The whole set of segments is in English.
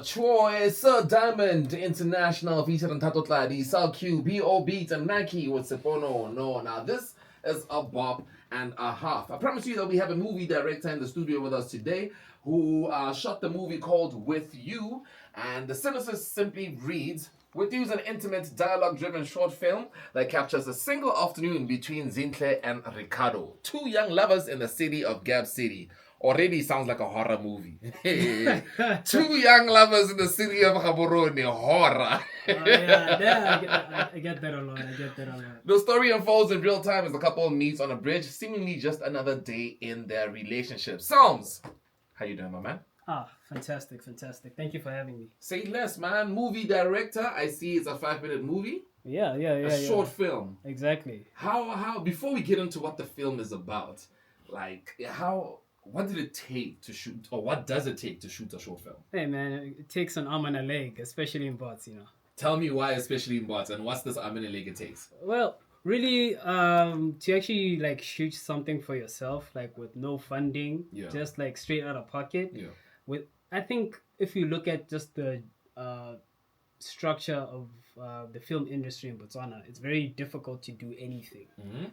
Troy, Sir Diamond International featured on Tato Tladi, Sal Q, B.O. Beat, and Nike with Sepono. No, now this is a bop and a half. I promise you that we have a movie director in the studio with us today who shot the movie called With You, and the synopsis simply reads: With You is an intimate, dialogue-driven short film that captures a single afternoon between Zintle and Ricardo, two young lovers in the city of Gab City. Already sounds like a horror movie. Two young lovers in the city of Gaborone. Horror. I get that a lot. I get that a lot. The story unfolds in real time as the couple meets on a bridge, seemingly just another day in their relationship. Psalms, how you doing, my man? Fantastic. Thank you for having me. Say less, man. Movie director. I see it's a 5-minute movie. Yeah. Short film. Exactly. How? Before we get into what the film is about, what did it take to shoot, or what does it take to shoot a short film? Hey man, it takes an arm and a leg, especially in Bots, Tell me why, especially in Bots, and what's this arm and a leg it takes? Well, really, to actually shoot something for yourself, with no funding, just straight out of pocket. Yeah. I think if you look at just the structure of the film industry in Botswana, it's very difficult to do anything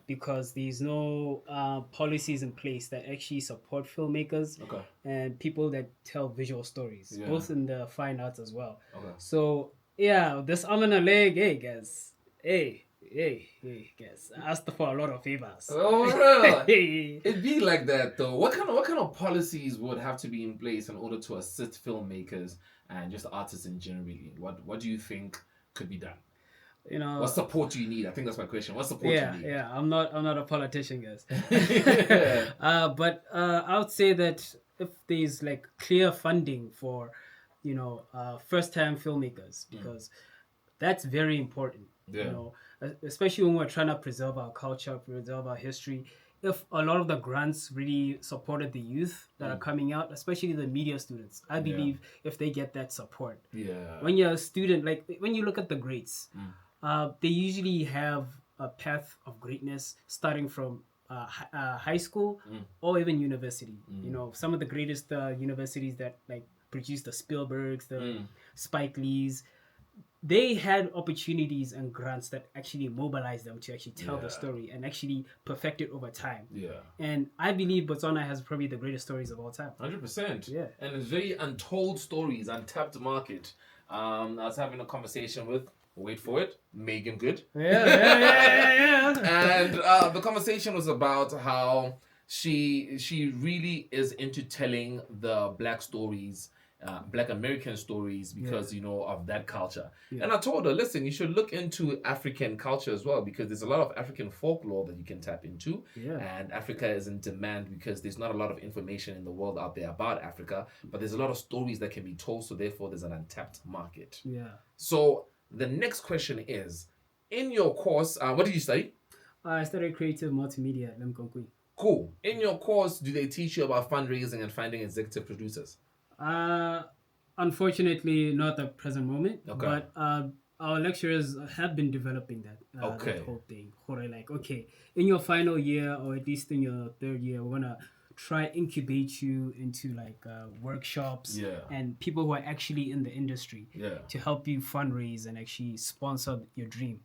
because there's no policies in place that actually support filmmakers and people that tell visual stories, both in the fine arts as well. So this arm and a leg, hey guys, I asked for a lot of favors. Oh, really? It'd be like that though. What kind of policies would have to be in place in order to assist filmmakers and just artists in generally? What do you think could be done? What support do you need? I think that's my question. What support do you need? Yeah. I'm not a politician, guys. But I would say that if there's clear funding for first-time filmmakers, because that's very important. Especially when we're trying to preserve our culture, preserve our history. If a lot of the grants really supported the youth that are coming out, especially the media students, I believe if they get that support. When you're a student, when you look at the greats, they usually have a path of greatness starting from high school or even university. Some of the greatest universities that produce the Spielbergs, the Spike Lees, they had opportunities and grants that actually mobilized them to actually tell the story and actually perfect it over time. And I believe Botswana has probably the greatest stories of all time. 100%. Yeah. And it's very untold stories, untapped market. I was having a conversation with, wait for it, Megan Good. Yeah. And the conversation was about how she really is into telling the Black stories, Black American stories, because of that culture. And I told her, listen, you should look into African culture as well, because there's a lot of African folklore that you can tap into. And Africa is in demand because there's not a lot of information in the world out there about Africa, but there's a lot of stories that can be told, so therefore there's an untapped market. So the next question is, in your course, what did you study? I studied creative multimedia at Lemkonkui. Cool. In your course, do they teach you about fundraising and finding executive producers? Unfortunately, not at the present moment. But our lecturers have been developing that whole thing. In your final year, or at least in your third year, we're gonna try incubate you into workshops and people who are actually in the industry to help you fundraise and actually sponsor your dream.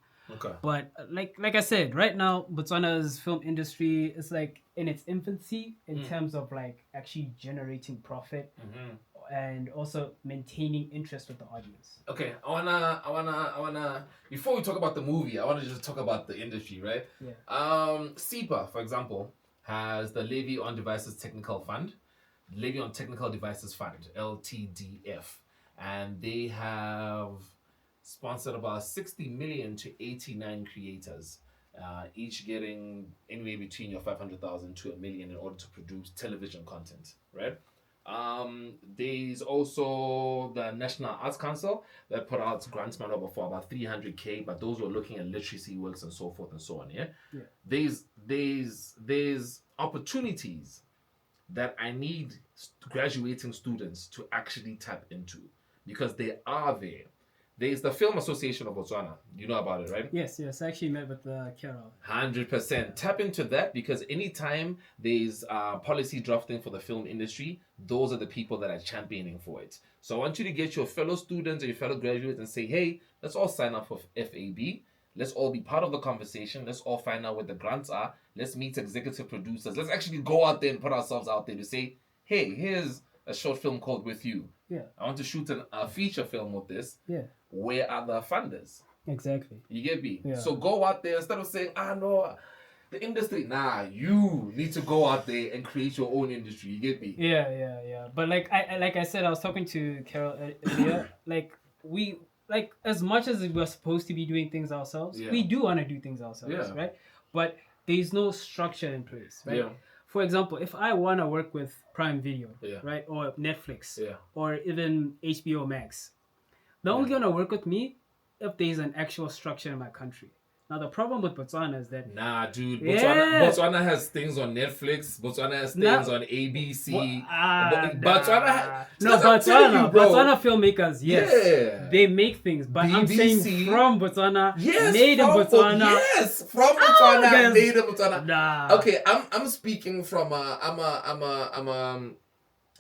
But like I said, right now Botswana's film industry is in its infancy in terms of actually generating profit and also maintaining interest with the audience. Okay, I wanna before we talk about the movie, I wanna just talk about the industry, right? SEPA, for example, has the Levy on Devices Technical Fund, Levy on Technical Devices Fund, LTDF, and they have sponsored about 60 million to 89 creators, each getting anywhere between your 500,000 to $1 million in order to produce television content, right? There's also the National Arts Council that put out grants for about 300K, but those were looking at literacy works and so forth and so on. There's opportunities that I need graduating students to actually tap into, because they are there. There's the Film Association of Botswana. You know about it, right? Yes. I actually met with Carol. 100%. Tap into that, because anytime there's policy drafting for the film industry, those are the people that are championing for it. So I want you to get your fellow students or your fellow graduates and say, hey, let's all sign up for FAB. Let's all be part of the conversation. Let's all find out what the grants are. Let's meet executive producers. Let's actually go out there and put ourselves out there to say, hey, here's a short film called With You. Yeah. I want to shoot a feature film with this. Yeah. Where are the funders? Exactly. You get me? Yeah. So go out there, instead of saying, no, the industry. Nah, you need to go out there and create your own industry. You get me? Yeah. But like I said, I was talking to Carol earlier. we as much as we're supposed to be doing things ourselves, we do want to do things ourselves, right? But there's no structure in place, right? Yeah. For example, if I want to work with Prime Video, right, or Netflix, or even HBO Max, they're only gonna work with me if there's an actual structure in my country. Now the problem with Botswana is that dude, Botswana has things on Netflix. Botswana has things on ABC. Botswana filmmakers, yes, they make things, but BBC, I'm saying from Botswana, made in Botswana. Yes, from Botswana, made in Botswana. Okay, I'm speaking from I'm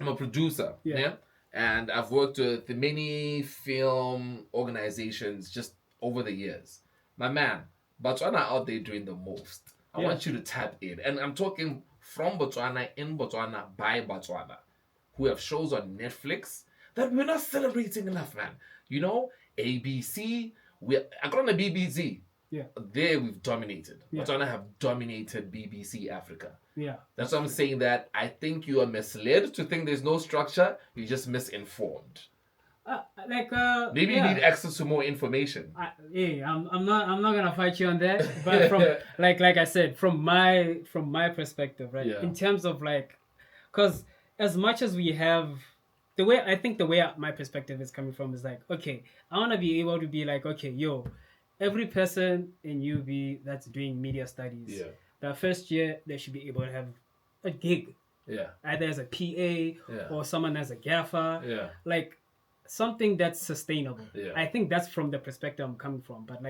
a producer. Yeah. And I've worked with many film organizations just over the years. My man, Botswana out there doing the most. I want you to tap in. And I'm talking from Botswana, in Botswana, by Botswana, who have shows on Netflix that we're not celebrating enough, man. You know, ABC, I got on the BBC. Yeah. There we've dominated. Botswana have dominated BBC Africa. Yeah. That's why I'm saying that I think you are misled to think there's no structure. You're just misinformed. Maybe you need access to more information. I'm not gonna fight you on that. But from like I said, from my perspective, right? Yeah. In terms of because as much as we have the way my perspective is coming from is okay, I wanna be able to be okay, every person in UB that's doing media studies, the first year they should be able to have a gig. Yeah. Either as a PA or someone as a gaffer. Yeah. Something that's sustainable. Yeah. I think that's from the perspective I'm coming from. But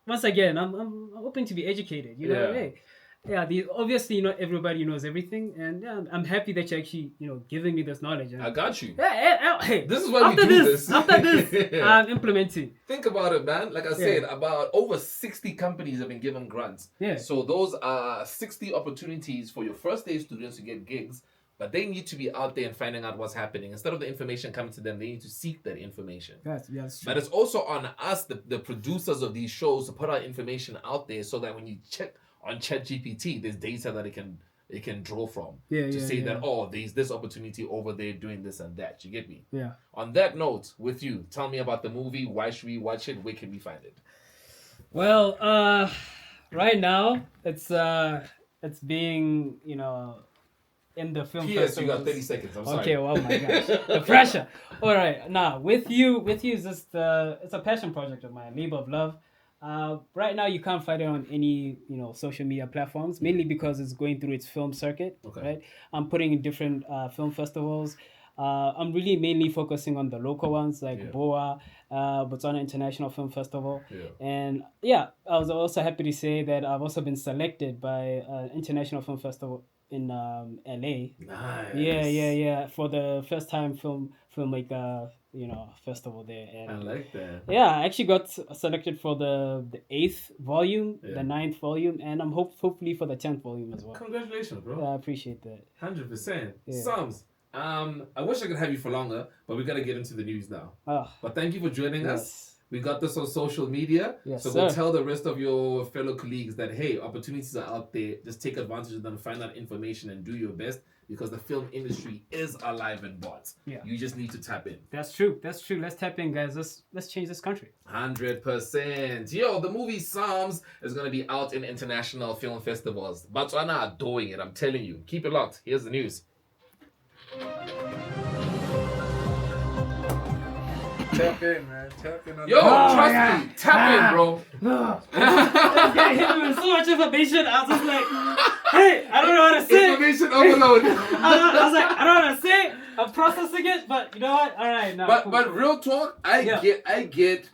once again, I'm open to be educated. You know, obviously not everybody knows everything, and I'm happy that you're actually giving me this knowledge. And, I got you. Hey, this is why we do this. After this, I'm implementing. Think about it, man. Like I said, about over 60 companies have been given grants. Yeah. So those are 60 opportunities for your first day students to get gigs. But they need to be out there and finding out what's happening. Instead of the information coming to them, they need to seek that information. That's true. But it's also on us, the producers of these shows, to put our information out there so that when you check on ChatGPT, there's data that it can draw from to say that, there's this opportunity over there doing this and that. You get me? Yeah. On that note, with you, tell me about the movie. Why should we watch it? Where can we find it? Well, right now it's being in the film Yes, you got 30 seconds. I'm sorry. Okay, oh my gosh. The pressure. All right. Now, with you is just it's a passion project of mine, labor of love. Right now you can't find it on any, social media platforms, mainly because it's going through its film circuit, right? I'm putting in different film festivals. I'm really mainly focusing on the local ones like BOA, Botswana International Film Festival. Yeah. And I was also happy to say that I've also been selected by International Film Festival in LA. Nice. Yeah. For the first time filmmaker, festival there. And I like that. Yeah, I actually got selected for the 8th volume, the 9th volume, and I'm hopefully for the 10th volume as well. Congratulations, bro. Yeah, I appreciate that. 100%. Yeah. Psalms. I wish I could have you for longer, but we gotta get into the news now. But thank you for joining us. We got this on social media, so go tell the rest of your fellow colleagues that, hey, opportunities are out there. Just take advantage of them, find out information, and do your best, because the film industry is alive and bought. Yeah. You just need to tap in. That's true. Let's tap in, guys. Let's change this country. 100%. Yo, the movie Psalms is going to be out in international film festivals. Botswana are doing it, I'm telling you. Keep it locked. Here's the news. Tap in, man. Tap in on Yo, trust me. Tap in, bro. I hit me with so much information. I was just like, hey, I don't know what to say. Information overload. I was like, I don't know what to say. I'm processing it, but you know what? All right, now. But real talk, I get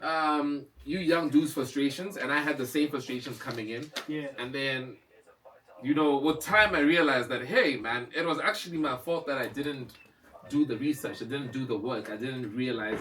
you young dudes' frustrations, and I had the same frustrations coming in. Yeah. And then, you know, with time I realized that, hey, man, it was actually my fault that I didn't do the research, I didn't do the work, I didn't realize.